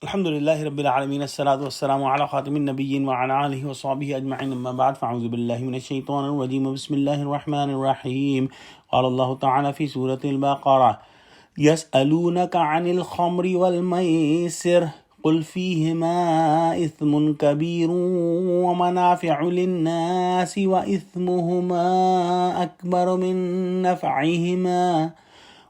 Alhamdulillahi Rabbil Alameen, as-salatu was-salamu ala khatimin nabiyyin wa ala alihi wa sahbihi ajma'in, amma ba'd, fa'udhu billahi minash shaitanir rajim, bismillahir rahmanir rahim. Qala Allah ta'ala fi Surah Al-Baqara, yas'alunaka 'anil khamri wal maisir, qul fihima ithmun kabirun wa manafi'u lin-nasi wa ithmuhuma akbaru min naf'ihima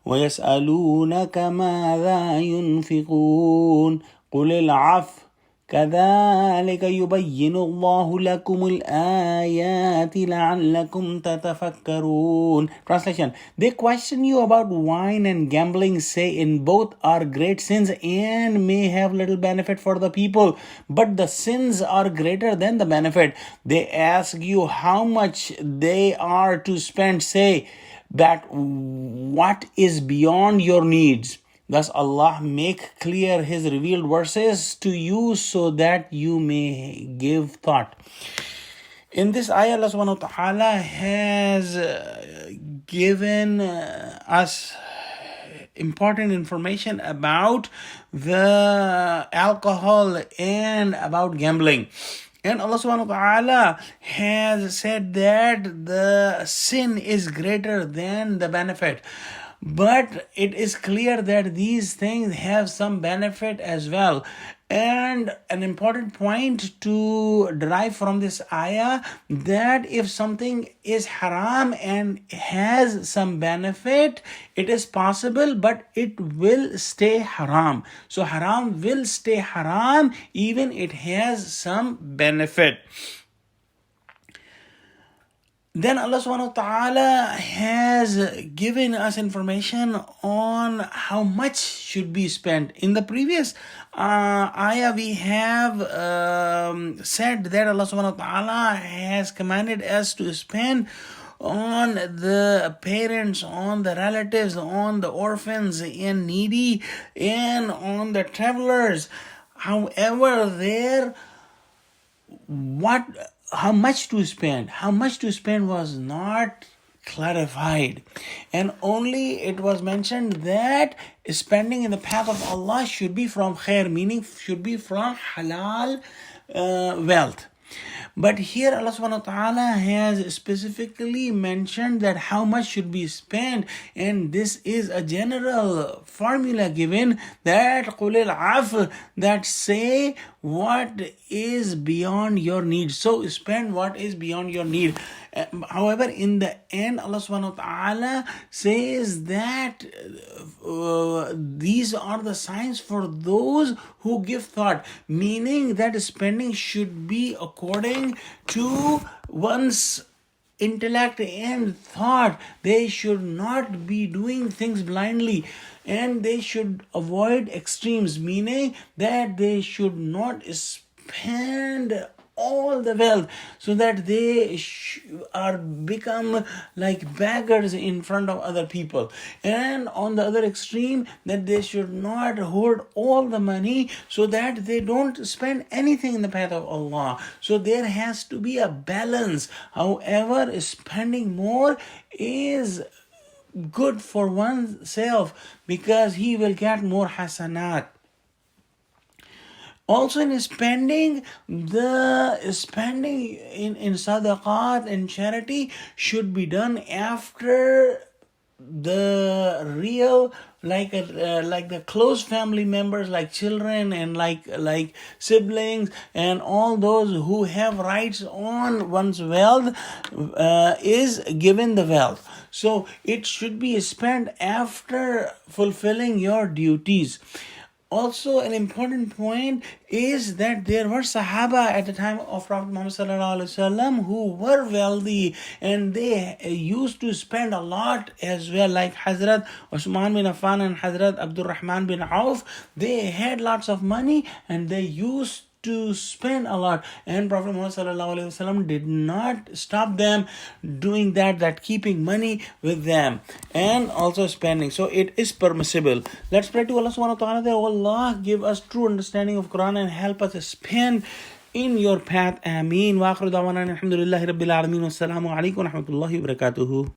ويسألونك ماذا ينفقون قل العفو كذلك يبين الله لكم الآيات لعلكم تتفكرون. Translation: They question you about wine and gambling, saying both are great sins and may have little benefit for the people, but the sins are greater than the benefit. They ask you how much they are to spend. Say that what is beyond your needs. Thus Allah make clear His revealed verses to you so that you may give thought. In this ayah, Allah subhanahu wa ta'ala has given us important information about the alcohol and about gambling. And Allah subhanahu wa ta'ala has said that the sin is greater than the benefit. But it is clear that these things have some benefit as well. And an important point to derive from this ayah, that if something is haram and has some benefit, it is possible, but it will stay haram. So haram will stay haram even it has some benefit. Then Allah subhanahu wa ta'ala has given us information on how much should be spent. In the previous ayah, we have said that Allah subhanahu wa ta'ala has commanded us to spend on the parents, on the relatives, on the orphans and needy, and on the travelers. However, how much to spend was not clarified, and only it was mentioned that spending in the path of Allah should be from khair, meaning should be from halal wealth. But here Allah subhanahu wa ta'ala has specifically mentioned that how much should be spent, and this is a general formula given, that قُلِ الْعَفْوِ, that say what is beyond your need. So spend what is beyond your need. However, in the end, Allah subhanahu wa ta'ala says that these are the signs for those who give thought, meaning that spending should be according to one's intellect and thought. They should not be doing things blindly, and they should avoid extremes, meaning that they should not spend all the wealth so that they are become like beggars in front of other people. And on the other extreme, that they should not hoard all the money so that they don't spend anything in the path of Allah. So there has to be a balance. However, spending more is good for oneself because he will get more hasanat. Also, in spending, the spending in sadaqat and charity should be done after the real, like the close family members, like children and like siblings and all those who have rights on one's wealth is given the wealth. So it should be spent after fulfilling your duties. Also, an important point is that there were Sahaba at the time of Prophet Muhammad sallallahu alaihi wasallam who were wealthy, and they used to spend a lot as well, like Hazrat Usman bin Affan and Hazrat Abdul Rahman bin Auf. They had lots of money and they used to spend a lot, and Prophet Muhammad sallallahu alaihi wasallam did not stop them doing that keeping money with them and also spending. So it is permissible. Let's pray to Allah subhanahu wa ta'ala that Allah give us true understanding of Quran and help us spend in your path. Ameen. Wa akhiru da'wana alhamdulillahi rabbil alamin. Wassalamu alaikum wa rahmatullahi wa barakatuhu.